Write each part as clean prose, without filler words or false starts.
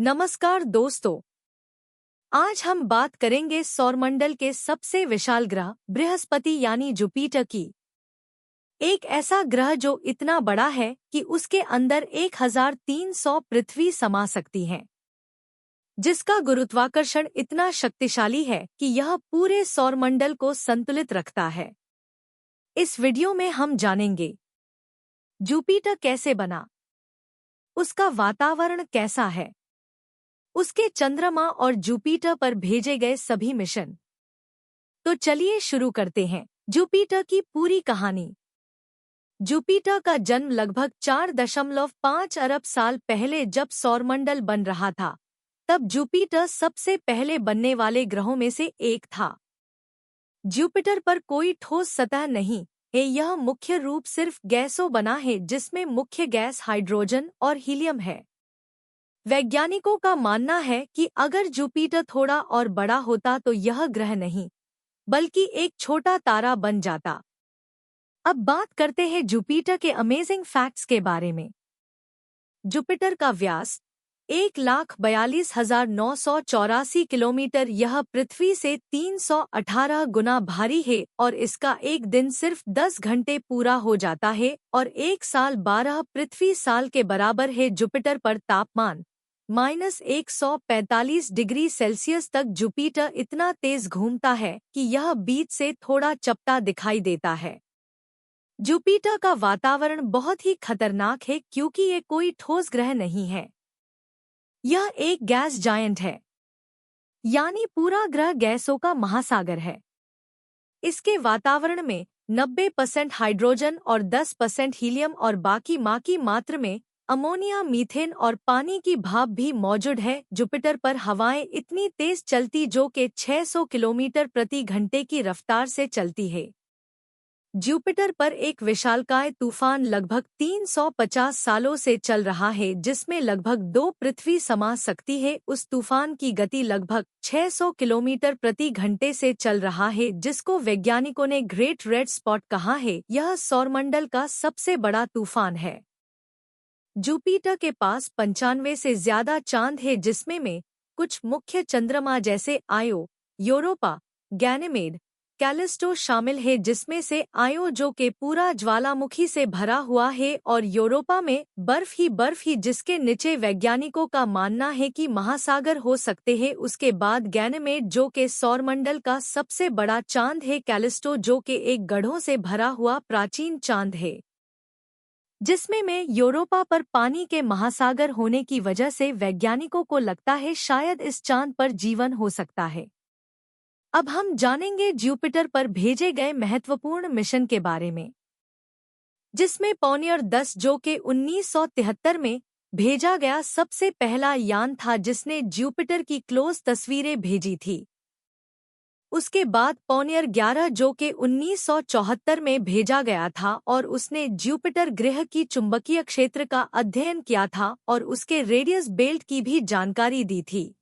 नमस्कार दोस्तों, आज हम बात करेंगे सौरमंडल के सबसे विशाल ग्रह बृहस्पति यानी जुपिटर की। एक ऐसा ग्रह जो इतना बड़ा है कि उसके अंदर 1300 पृथ्वी समा सकती हैं, जिसका गुरुत्वाकर्षण इतना शक्तिशाली है कि यह पूरे सौरमंडल को संतुलित रखता है। इस वीडियो में हम जानेंगे जुपिटर कैसे बना, उसका वातावरण कैसा है, उसके चंद्रमा और जुपिटर पर भेजे गए सभी मिशन। तो चलिए शुरू करते हैं जुपिटर की पूरी कहानी। जुपिटर का जन्म लगभग 4.5 अरब साल पहले जब सौरमंडल बन रहा था। तब जुपिटर सबसे पहले बनने वाले ग्रहों में से एक था। जुपिटर पर कोई ठोस सतह नहीं है, यह मुख्य रूप सिर्फ गैसों बना है, जिसमें मुख्य गैस हाइड्रोजन और हीलियम है। वैज्ञानिकों का मानना है कि अगर जुपिटर थोड़ा और बड़ा होता तो यह ग्रह नहीं बल्कि एक छोटा तारा बन जाता। अब बात करते हैं जुपिटर के अमेजिंग फैक्ट्स के बारे में। जुपिटर का व्यास 1,42,984 किलोमीटर, यह पृथ्वी से 318 गुना भारी है और इसका एक दिन सिर्फ 10 घंटे पूरा हो जाता है और एक साल 12 पृथ्वी साल के बराबर है। जुपिटर पर तापमान -145 डिग्री सेल्सियस तक जुपिटर इतना तेज घूमता है कि यह बीच से थोड़ा चपटा दिखाई देता है। जुपिटर का वातावरण बहुत ही खतरनाक है क्योंकि ये कोई ठोस ग्रह नहीं है, यह एक गैस जायंट है, यानी पूरा ग्रह गैसों का महासागर है। इसके वातावरण में 90% हाइड्रोजन और 10% हीलियम और बाकी की मात्रा में अमोनिया, मीथेन और पानी की भाप भी मौजूद है। जुपिटर पर हवाएं इतनी तेज चलती जो कि 600 किलोमीटर प्रति घंटे की रफ्तार से चलती है। जुपिटर पर एक विशालकाय तूफान लगभग 350 सालों से चल रहा है, जिसमें लगभग 2 पृथ्वी समा सकती है। उस तूफान की गति लगभग 600 किलोमीटर प्रति घंटे से चल रहा है, जिसको वैज्ञानिकों ने ग्रेट रेड स्पॉट कहा है। यह सौरमंडल का सबसे बड़ा तूफान है। जुपिटर के पास 95 से ज्यादा चांद है, जिसमें में कुछ मुख्य चंद्रमा जैसे आयो, यूरोपा, गैनेमेड, कैलिस्टो शामिल है, जिसमें से आयो जो के पूरा ज्वालामुखी से भरा हुआ है और यूरोपा में बर्फ ही जिसके नीचे वैज्ञानिकों का मानना है कि महासागर हो सकते हैं। उसके बाद गैनेमेड जो के सौरमंडल का सबसे बड़ा चांद है, कैलिस्टो जो के एक गड्ढों से भरा हुआ प्राचीन चांद है, जिसमें में यूरोपा पर पानी के महासागर होने की वजह से वैज्ञानिकों को लगता है शायद इस चांद पर जीवन हो सकता है। अब हम जानेंगे जुपिटर पर भेजे गए महत्वपूर्ण मिशन के बारे में, जिसमें पायोनियर 10 जो के 1973 में भेजा गया सबसे पहला यान था, जिसने जुपिटर की क्लोज तस्वीरें भेजी थी। उसके बाद पायोनियर 11 जो के 1974 में भेजा गया था और उसने जुपिटर ग्रह की चुंबकीय क्षेत्र का अध्ययन किया था और उसके रेडियस बेल्ट की भी जानकारी दी थी।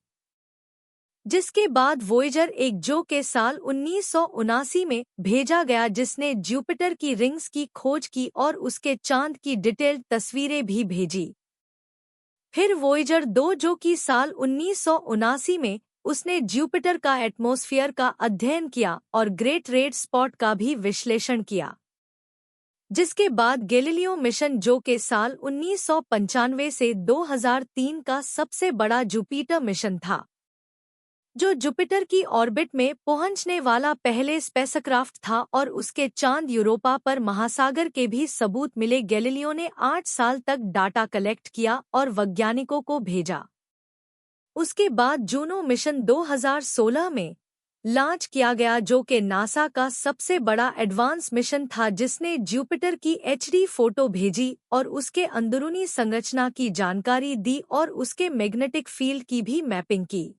जिसके बाद वोयेजर 1 जो के साल 1979 में भेजा गया, जिसने जुपिटर की रिंग्स की खोज की और उसके चांद की डिटेल्ड तस्वीरें भी भेजी। फिर वोयेजर 2 जो कि साल 1979 में उसने जुपिटर का एटमॉस्फेयर का अध्ययन किया और ग्रेट रेड स्पॉट का भी विश्लेषण किया। जिसके बाद गैलीलियो मिशन जो के साल 1995 से 2003 का सबसे बड़ा जुपिटर मिशन था, जो जुपिटर की ऑर्बिट में पहुंचने वाला पहले स्पेसक्राफ्ट था और उसके चांद यूरोपा पर महासागर के भी सबूत मिले। गैलीलियो ने 8 साल तक डाटा कलेक्ट किया और वैज्ञानिकों को भेजा। उसके बाद जूनो मिशन 2016 में लॉन्च किया गया, जो कि नासा का सबसे बड़ा एडवांस मिशन था, जिसने जुपिटर की एचडी फोटो भेजी और उसके अंदरूनी संरचना की जानकारी दी और उसके मैग्नेटिक फील्ड की भी मैपिंग की।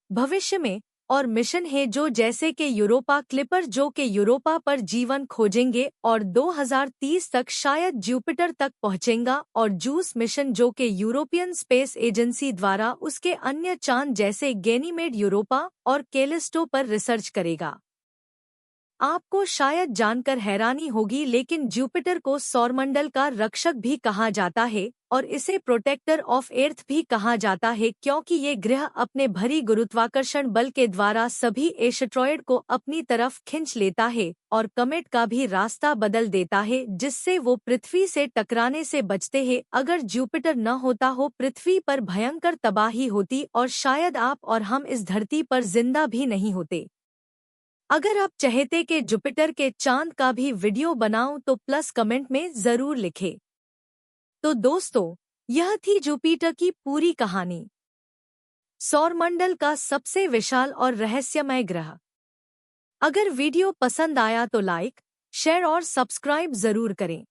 भविष्य में और मिशन है जो जैसे कि यूरोपा क्लिपर जो कि यूरोपा पर जीवन खोजेंगे और 2030 तक शायद जुपिटर तक पहुंचेगा, और जूस मिशन जो कि यूरोपियन स्पेस एजेंसी द्वारा उसके अन्य चांद जैसे गैनीमेड, यूरोपा और कैलिस्टो पर रिसर्च करेगा। आपको शायद जानकर हैरानी होगी, लेकिन जुपिटर को सौरमंडल का रक्षक भी कहा जाता है और इसे प्रोटेक्टर ऑफ अर्थ भी कहा जाता है, क्योंकि ये ग्रह अपने भारी गुरुत्वाकर्षण बल के द्वारा सभी एस्टेरॉयड को अपनी तरफ खींच लेता है और कमेट का भी रास्ता बदल देता है, जिससे वो पृथ्वी से टकराने से बचते हैं। अगर जुपिटर न होता हो, पृथ्वी पर भयंकर तबाही होती और शायद आप और हम इस धरती पर जिंदा भी नहीं होते। अगर आप चाहते कि जुपिटर के चांद का भी वीडियो बनाऊं तो प्लस कमेंट में जरूर लिखें। तो दोस्तों, यह थी जुपिटर की पूरी कहानी, सौरमंडल का सबसे विशाल और रहस्यमय ग्रह। अगर वीडियो पसंद आया तो लाइक, शेयर और सब्सक्राइब जरूर करें।